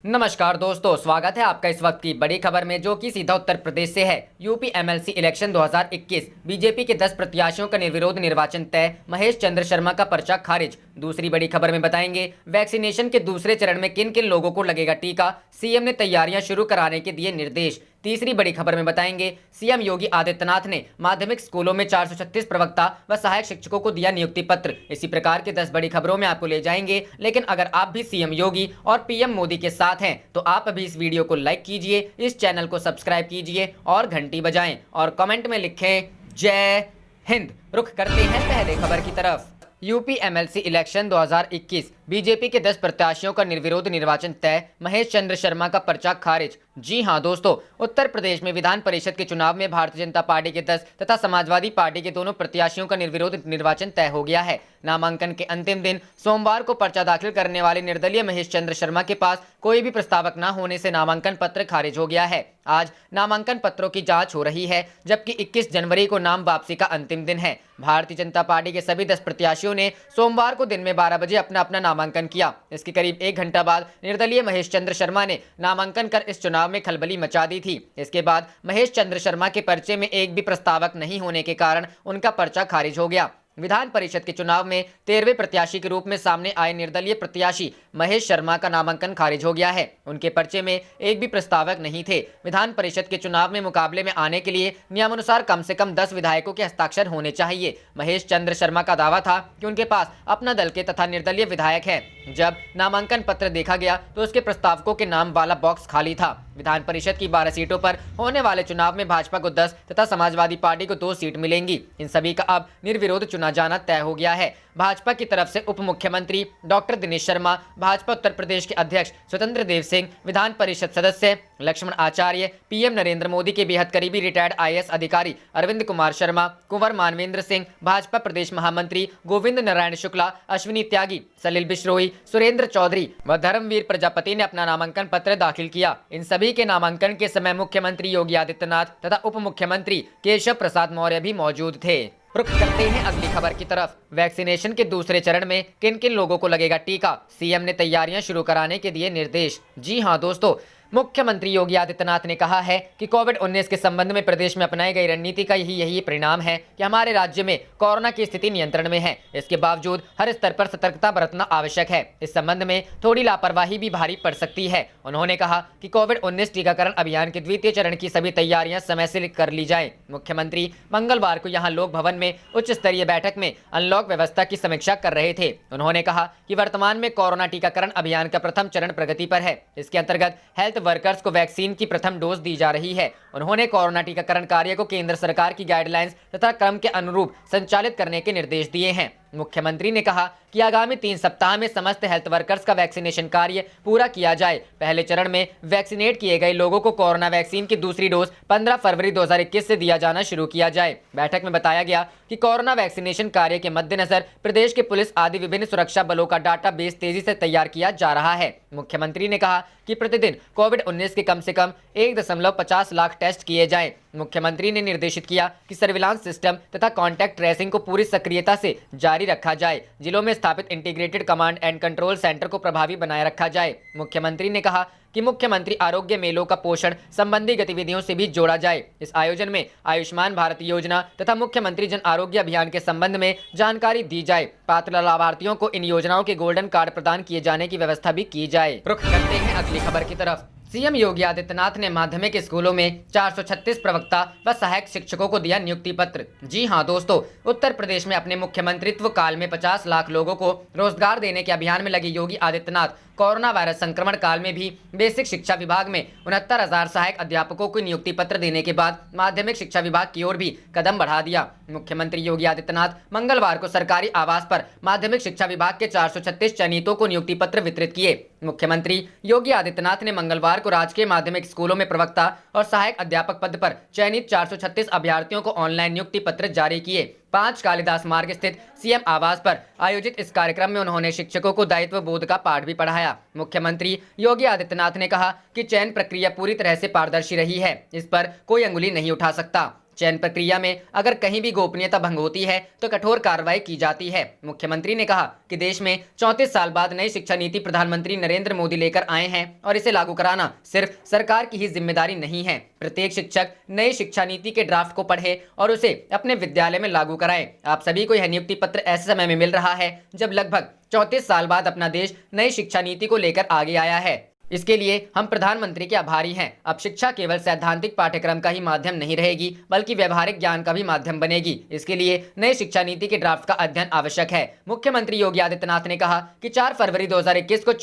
नमस्कार दोस्तों, स्वागत है आपका इस वक्त की बड़ी खबर में, जो कि सीधा उत्तर प्रदेश से है। यूपी एमएलसी इलेक्शन 2021, बीजेपी के 10 प्रत्याशियों का निर्विरोध निर्वाचन तय, महेश चंद्र शर्मा का पर्चा खारिज। दूसरी बड़ी खबर में बताएंगे वैक्सीनेशन के दूसरे चरण में किन किन लोगों को लगेगा टीका, सीएम ने तैयारियां शुरू कराने के दिए निर्देश। तीसरी बड़ी खबर में बताएंगे सीएम योगी आदित्यनाथ ने माध्यमिक स्कूलों में 436 प्रवक्ता व सहायक शिक्षकों को दिया नियुक्ति पत्र। इसी प्रकार के 10 बड़ी खबरों में आपको ले जाएंगे। लेकिन अगर आप भी सीएम योगी और पीएम मोदी के साथ हैं तो आप अभी इस वीडियो को लाइक कीजिए, इस चैनल को सब्सक्राइब कीजिए और घंटी बजाएं और कमेंट में लिखें जय हिंद। रुख करते हैं पहले खबर की तरफ। यूपी एमएलसी इलेक्शन 2021, बीजेपी के 10 प्रत्याशियों का निर्विरोध निर्वाचन तय, महेश चंद्र शर्मा का पर्चा खारिज। जी हां दोस्तों, उत्तर प्रदेश में विधान परिषद के चुनाव में भारतीय जनता पार्टी के 10 तथा समाजवादी पार्टी के दोनों प्रत्याशियों का निर्विरोध निर्वाचन तय हो गया है। नामांकन के अंतिम दिन सोमवार को पर्चा दाखिल करने वाले निर्दलीय महेश चंद्र शर्मा के पास कोई भी प्रस्तावक न होने से नामांकन पत्र खारिज हो गया है। आज नामांकन पत्रों की जांच हो रही है, जबकि 21 जनवरी को नाम वापसी का अंतिम दिन है। भारतीय जनता पार्टी के सभी 10 प्रत्याशियों ने सोमवार को दिन में 12 बजे अपना अपना नामांकन किया। इसके करीब 1 घंटा बाद निर्दलीय महेश चंद्र शर्मा ने नामांकन कर इस चुनाव में खलबली मचा दी थी। इसके बाद महेश चंद्र शर्मा के पर्चे में एक भी प्रस्तावक नहीं होने के कारण उनका पर्चा खारिज हो गया। विधान परिषद के चुनाव में 13वें प्रत्याशी के रूप में सामने आए निर्दलीय प्रत्याशी महेश शर्मा का नामांकन खारिज हो गया है। उनके पर्चे में एक भी प्रस्तावक नहीं थे। विधान परिषद के चुनाव में मुकाबले में आने के लिए नियमानुसार कम से कम 10 विधायकों के हस्ताक्षर होने चाहिए। महेश चंद्र शर्मा का दावा था कि उनके पास अपना दल के तथा निर्दलीय विधायक है। जब नामांकन पत्र देखा गया तो उसके प्रस्तावकों के नाम वाला बॉक्स खाली था। विधान परिषद की 12 सीटों पर होने वाले चुनाव में भाजपा को 10 तथा समाजवादी पार्टी को 2 सीट मिलेंगी। इन सभी का अब निर्विरोध चुना जाना तय हो गया है। भाजपा की तरफ से उप मुख्यमंत्री डॉक्टर दिनेश शर्मा, भाजपा उत्तर प्रदेश के अध्यक्ष स्वतंत्र देव सिंह, विधान परिषद सदस्य लक्ष्मण आचार्य, पीएम नरेंद्र मोदी के बेहद करीबी रिटायर्ड आईएएस अधिकारी अरविंद कुमार शर्मा, कुंवर मानवेंद्र सिंह, भाजपा प्रदेश महामंत्री गोविंद नारायण शुक्ला, अश्विनी त्यागी, सलिल बिश्रोई, सुरेंद्र चौधरी व धर्मवीर प्रजापति ने अपना नामांकन पत्र दाखिल किया। इन सभी के नामांकन के समय मुख्यमंत्री योगी आदित्यनाथ तथा उप मुख्यमंत्री केशव प्रसाद मौर्य भी मौजूद थे। रुख करते हैं अगली खबर की तरफ। वैक्सीनेशन के दूसरे चरण में किन किन लोगों को लगेगा टीका, सीएम ने तैयारियां शुरू कराने के दिए निर्देश। जी हां दोस्तों, मुख्यमंत्री योगी आदित्यनाथ ने कहा है कि कोविड-19 के संबंध में प्रदेश में अपनाई गई रणनीति का यही परिणाम है कि हमारे राज्य में कोरोना की स्थिति नियंत्रण में है। इसके बावजूद हर स्तर पर सतर्कता बरतना आवश्यक है। इस संबंध में थोड़ी लापरवाही भी भारी पड़ सकती है। उन्होंने कहा कि कोविड-19 टीकाकरण अभियान के द्वितीय चरण की सभी तैयारियां समय से कर ली जाए। मुख्यमंत्री मंगलवार को यहां लोक भवन में उच्च स्तरीय बैठक में अनलॉक व्यवस्था की समीक्षा कर रहे थे। उन्होंने कहा कि वर्तमान में कोरोना टीकाकरण अभियान का प्रथम चरण प्रगति पर है। इसके अंतर्गत हेल्थ वर्कर्स को वैक्सीन की प्रथम डोज दी जा रही है। उन्होंने कोरोना टीकाकरण कार्य को केंद्र सरकार की गाइडलाइंस तथा क्रम के अनुरूप संचालित करने के निर्देश दिए हैं। मुख्यमंत्री ने कहा कि आगामी 3 सप्ताह में समस्त हेल्थ वर्कर्स का वैक्सीनेशन कार्य पूरा किया जाए। पहले चरण में वैक्सीनेट किए गए लोगों को कोरोना वैक्सीन की दूसरी डोज 15 फरवरी 2021 से दिया जाना शुरू किया जाए। बैठक में बताया गया कि कोरोना वैक्सीनेशन कार्य के मद्देनजर प्रदेश के पुलिस आदि विभिन्न सुरक्षा बलों का डाटाबेस तेजी से तैयार किया जा रहा है। मुख्यमंत्री ने कहा कि प्रतिदिन कोविड-19 के कम से कम 1.50 लाख टेस्ट किए जाएं। मुख्यमंत्री ने निर्देशित किया कि सर्विलांस सिस्टम तथा कॉन्टैक्ट ट्रेसिंग को पूरी सक्रियता से जारी रखा जाए। जिलों में स्थापित integrated command and control centre को प्रभावी बनाए रखा जाए। मुख्यमंत्री ने कहा कि मुख्यमंत्री आरोग्य मेलों का पोषण संबंधी गतिविधियों से भी जोड़ा जाए। इस आयोजन में आयुष्मान भारत योजना तथा मुख्यमंत्री जन आरोग्य अभियान के संबंध में जानकारी दी जाए। पात्र लाभार्थियों को इन योजनाओं के गोल्डन कार्ड प्रदान किए जाने की व्यवस्था भी की जाए। रुख करते हैं अगली खबर की तरफ। सीएम योगी आदित्यनाथ ने माध्यमिक स्कूलों में 436 प्रवक्ता व सहायक शिक्षकों को दिया नियुक्ति पत्र। जी हां दोस्तों, उत्तर प्रदेश में अपने मुख्यमंत्रित्व काल में 50 लाख लोगों को रोजगार देने के अभियान में लगे योगी आदित्यनाथ कोरोना वायरस संक्रमण काल में भी बेसिक शिक्षा विभाग में 69,000 सहायक अध्यापकों को नियुक्ति पत्र देने के बाद माध्यमिक शिक्षा विभाग की ओर भी कदम बढ़ा दिया। मुख्यमंत्री योगी आदित्यनाथ मंगलवार को सरकारी आवास पर माध्यमिक शिक्षा विभाग के 436 चयनितों को नियुक्ति पत्र वितरित किए। मुख्यमंत्री योगी आदित्यनाथ ने मंगलवार को राजकीय माध्यमिक स्कूलों में प्रवक्ता और सहायक अध्यापक पद पर चयनित 436 अभ्यर्थियों को ऑनलाइन नियुक्ति पत्र जारी किए। 5 कालिदास मार्ग स्थित सीएम आवास पर आयोजित इस कार्यक्रम में उन्होंने शिक्षकों को दायित्व बोध का पाठ भी पढ़ाया। मुख्यमंत्री योगी आदित्यनाथ ने कहा कि चयन प्रक्रिया पूरी तरह से पारदर्शी रही है। इस पर कोई अंगुली नहीं उठा सकता। चयन प्रक्रिया में अगर कहीं भी गोपनीयता भंग होती है तो कठोर कार्रवाई की जाती है। मुख्यमंत्री ने कहा कि देश में 34 साल बाद नई शिक्षा नीति प्रधानमंत्री नरेंद्र मोदी लेकर आए हैं और इसे लागू कराना सिर्फ सरकार की ही जिम्मेदारी नहीं है। प्रत्येक शिक्षक नई शिक्षा नीति के ड्राफ्ट को पढ़े और उसे अपने विद्यालय में लागू कराए। आप सभी को यह नियुक्ति पत्र ऐसे समय में मिल रहा है जब लगभग 34 साल बाद अपना देश नई शिक्षा नीति को लेकर आगे आया है। इसके लिए हम प्रधानमंत्री के आभारी हैं। अब शिक्षा केवल सैद्धांतिक पाठ्यक्रम का ही माध्यम नहीं रहेगी बल्कि व्यवहारिक ज्ञान का भी माध्यम बनेगी। इसके लिए नई शिक्षा नीति के ड्राफ्ट का अध्ययन आवश्यक है। मुख्यमंत्री योगी आदित्यनाथ ने कहा कि 4 फरवरी 2021 को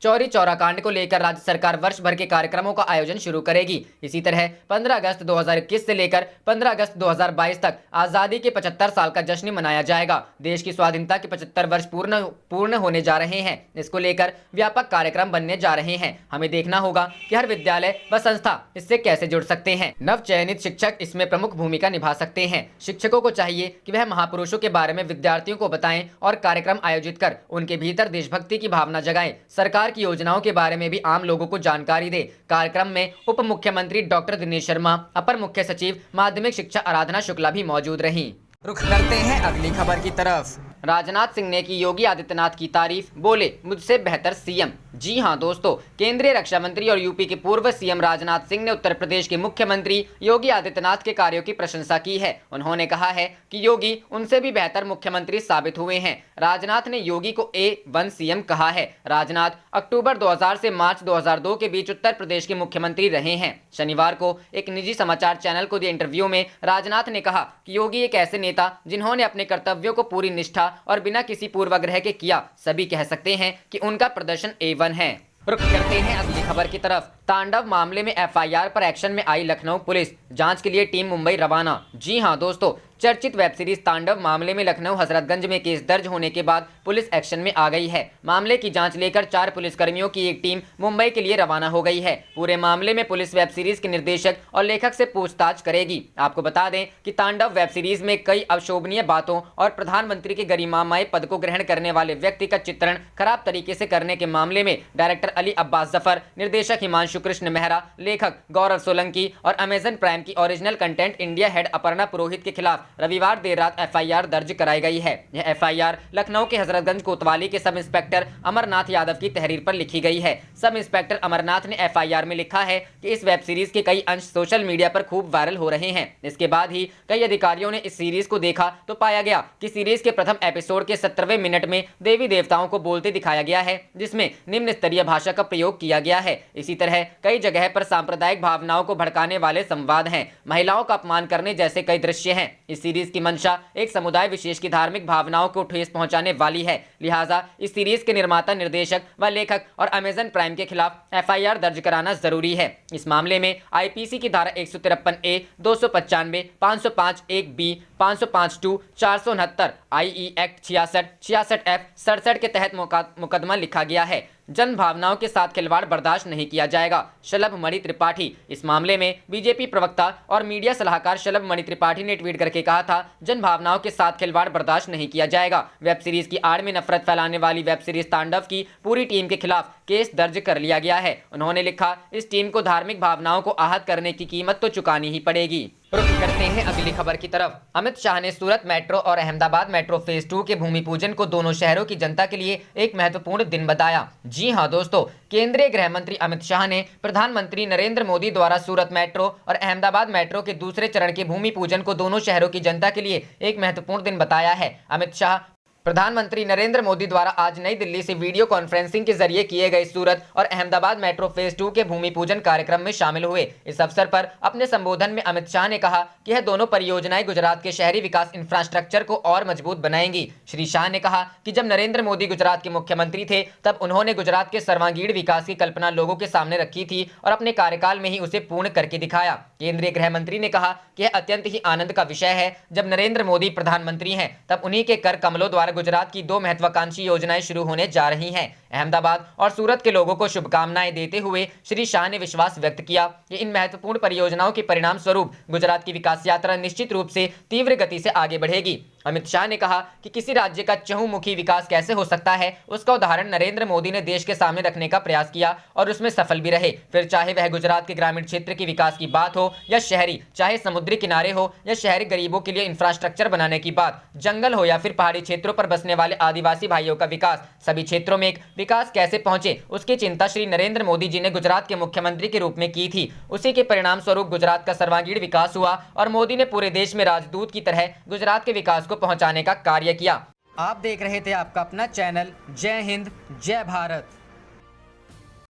चौरी चौरा कांड को लेकर राज्य सरकार वर्ष भर के कार्यक्रमों का आयोजन शुरू करेगी। इसी तरह 15 अगस्त 2021 से लेकर 15 अगस्त 2022 तक आजादी के 75 साल का जश्न मनाया जाएगा। देश की स्वाधीनता के 75 वर्ष पूर्ण होने जा रहे हैं। इसको लेकर व्यापक कार्यक्रम बनने जा रहे हैं। हमें देखना होगा कि हर विद्यालय व संस्था इससे कैसे जुड़ सकते हैं। नव चयनित शिक्षक इसमें प्रमुख भूमिका निभा सकते हैं। शिक्षकों को चाहिए कि वह महापुरुषों के बारे में विद्यार्थियों को बताएं और कार्यक्रम आयोजित कर उनके भीतर देशभक्ति की भावना जगाएं। सरकार की योजनाओं के बारे में भी आम लोगों को जानकारी दे। कार्यक्रम में उप मुख्यमंत्री डॉक्टर दिनेश शर्मा, अपर मुख्य सचिव माध्यमिक शिक्षा आराधना शुक्ला भी मौजूद रहीं। रुख करते हैं अगली खबर की तरफ। राजनाथ सिंह ने की योगी आदित्यनाथ की तारीफ, बोले मुझसे बेहतर सीएम। जी हां दोस्तों, केंद्रीय रक्षा मंत्री और यूपी के पूर्व सीएम राजनाथ सिंह ने उत्तर प्रदेश के मुख्यमंत्री योगी आदित्यनाथ के कार्यों की प्रशंसा की है। उन्होंने कहा है कि योगी उनसे भी बेहतर मुख्यमंत्री साबित हुए हैं। राजनाथ ने योगी को A1 सीएम कहा है। राजनाथ अक्टूबर 2000 से मार्च 2002 के बीच उत्तर प्रदेश के मुख्यमंत्री रहे हैं। शनिवार को एक निजी समाचार चैनल को दिए इंटरव्यू में राजनाथ ने कहा कि योगी एक ऐसे नेता जिन्होंने अपने कर्तव्यों को पूरी निष्ठा और बिना किसी पूर्वाग्रह के किया। सभी कह सकते हैं कि उनका प्रदर्शन A1 है। रुख करते हैं अगली खबर की तरफ। तांडव मामले में FIR पर एक्शन में आई लखनऊ पुलिस, जांच के लिए टीम मुंबई रवाना। जी हां दोस्तों, चर्चित वेब सीरीज तांडव मामले में लखनऊ हजरतगंज में केस दर्ज होने के बाद पुलिस एक्शन में आ गई है। मामले की जांच लेकर 4 पुलिसकर्मियों की एक टीम मुंबई के लिए रवाना हो गई है। पूरे मामले में पुलिस वेब सीरीज के निर्देशक और लेखक से पूछताछ करेगी। आपको बता दें कि तांडव वेब सीरीज में कई अशोभनीय बातों और प्रधानमंत्री के गरिमामय पद को ग्रहण करने वाले व्यक्ति का चित्रण खराब तरीके से करने के मामले में डायरेक्टर अली अब्बास जफर, निर्देशक हिमांशु कृष्ण मेहरा, लेखक गौरव सोलंकी और अमेजन प्राइम की original content India head Aparna Purohit के खिलाफ रविवार देर रात FIR दर्ज कराई गई है। यह FIR लखनऊ के हजरतगंज कोतवाली के सब इंस्पेक्टर अमरनाथ यादव की तहरीर पर लिखी गई है। सब इंस्पेक्टर अमरनाथ ने FIR में लिखा है कि इस वेब सीरीज के कई अंश सोशल मीडिया पर खूब वायरल हो रहे हैं। इसके बाद ही कई अधिकारियों ने इस सीरीज को देखा तो पाया गया कि सीरीज के प्रथम एपिसोड के 17वें मिनट में देवी देवताओं को बोलते दिखाया गया है, जिसमें निम्न स्तरीय भाषा का प्रयोग किया गया है। इसी तरह कई जगह पर सांप्रदायिक भावनाओं को भड़काने वाले संवाद हैं, महिलाओं का अपमान करने जैसे कई दृश्य हैं। इस सीरीज की मंशा एक समुदाय विशेष की धार्मिक भावनाओं को ठेस पहुंचाने वाली है। लिहाजा इस सीरीज के निर्माता, निर्देशक व लेखक और अमेजन प्राइम के खिलाफ FIR दर्ज कराना जरूरी है। इस मामले में IPC की धारा 153A, 295, 505 1B, 505(2), 469 IE act 66, 66F, 67 के तहत मुकदमा लिखा गया है। जन भावनाओं के साथ खिलवाड़ बर्दाश्त नहीं किया जाएगा। शलभ मणि त्रिपाठी। इस मामले में बीजेपी प्रवक्ता और मीडिया सलाहकार शलभ मणि त्रिपाठी ने ट्वीट करके कहा था, जन भावनाओं के साथ खिलवाड़ बर्दाश्त नहीं किया जाएगा। वेब सीरीज की आड़ में नफरत फैलाने वाली वेब सीरीज तांडव की पूरी टीम के खिलाफ केस दर्ज कर लिया गया है। उन्होंने लिखा, इस टीम को धार्मिक भावनाओं को आहत करने की कीमत तो चुकानी ही पड़ेगी। रुख करते हैं अगली खबर की तरफ। अमित शाह ने सूरत मेट्रो और अहमदाबाद मेट्रो फेज 2 के भूमि पूजन को दोनों शहरों की जनता के लिए एक महत्वपूर्ण दिन बताया। जी हां दोस्तों, केंद्रीय गृह मंत्री अमित शाह ने प्रधानमंत्री नरेंद्र मोदी द्वारा सूरत मेट्रो और अहमदाबाद मेट्रो के दूसरे चरण के भूमि पूजन को दोनों शहरों की जनता के लिए एक महत्वपूर्ण दिन बताया है। अमित शाह प्रधानमंत्री नरेंद्र मोदी द्वारा आज नई दिल्ली से वीडियो कॉन्फ्रेंसिंग के जरिए किए गए सूरत और अहमदाबाद मेट्रो फेज 2 के भूमि पूजन कार्यक्रम में शामिल हुए। इस अवसर पर अपने संबोधन में अमित शाह ने कहा कि यह दोनों परियोजनाएं गुजरात के शहरी विकास इंफ्रास्ट्रक्चर को और मजबूत बनाएंगी। श्री शाह ने कहा कि जब नरेंद्र मोदी गुजरात के मुख्यमंत्री थे तब उन्होंने गुजरात के सर्वांगीण विकास की कल्पना लोगों के सामने रखी थी और अपने कार्यकाल में ही उसे पूर्ण करके दिखाया। केंद्रीय गृह मंत्री ने कहा कि यह अत्यंत ही आनंद का विषय है, जब नरेंद्र मोदी प्रधानमंत्री हैं तब उन्हीं के कर कमलों द्वारा गुजरात की 2 महत्वाकांक्षी योजनाएं शुरू होने जा रही हैं। अहमदाबाद और सूरत के लोगों को शुभकामनाएं देते हुए श्री शाह ने विश्वास व्यक्त किया कि इन महत्वपूर्ण परियोजनाओं के परिणाम स्वरूप गुजरात की विकास यात्रा निश्चित रूप से तीव्र गति से आगे बढ़ेगी। अमित शाह ने कहा कि किसी राज्य का चहुमुखी विकास कैसे हो सकता है, उसका उदाहरण नरेंद्र मोदी ने देश के सामने रखने का प्रयास किया और उसमें सफल भी रहे। फिर चाहे वह गुजरात के ग्रामीण क्षेत्र की विकास की बात हो या शहरी, चाहे समुद्री किनारे हो या शहरी गरीबों के लिए इंफ्रास्ट्रक्चर बनाने की बात, जंगल हो या फिर पहाड़ी क्षेत्रों पर बसने वाले आदिवासी भाइयों का विकास, सभी क्षेत्रों में एक विकास कैसे पहुंचे, उसकी चिंता श्री नरेंद्र मोदी जी ने गुजरात के मुख्यमंत्री के रूप में की थी। उसी के परिणाम स्वरूप गुजरात का सर्वांगीण विकास हुआ और मोदी ने पूरे देश में राजदूत की तरह गुजरात के विकास को पहुंचाने का कार्य किया। आप देख रहे थे आपका अपना चैनल जय हिंद जय भारत।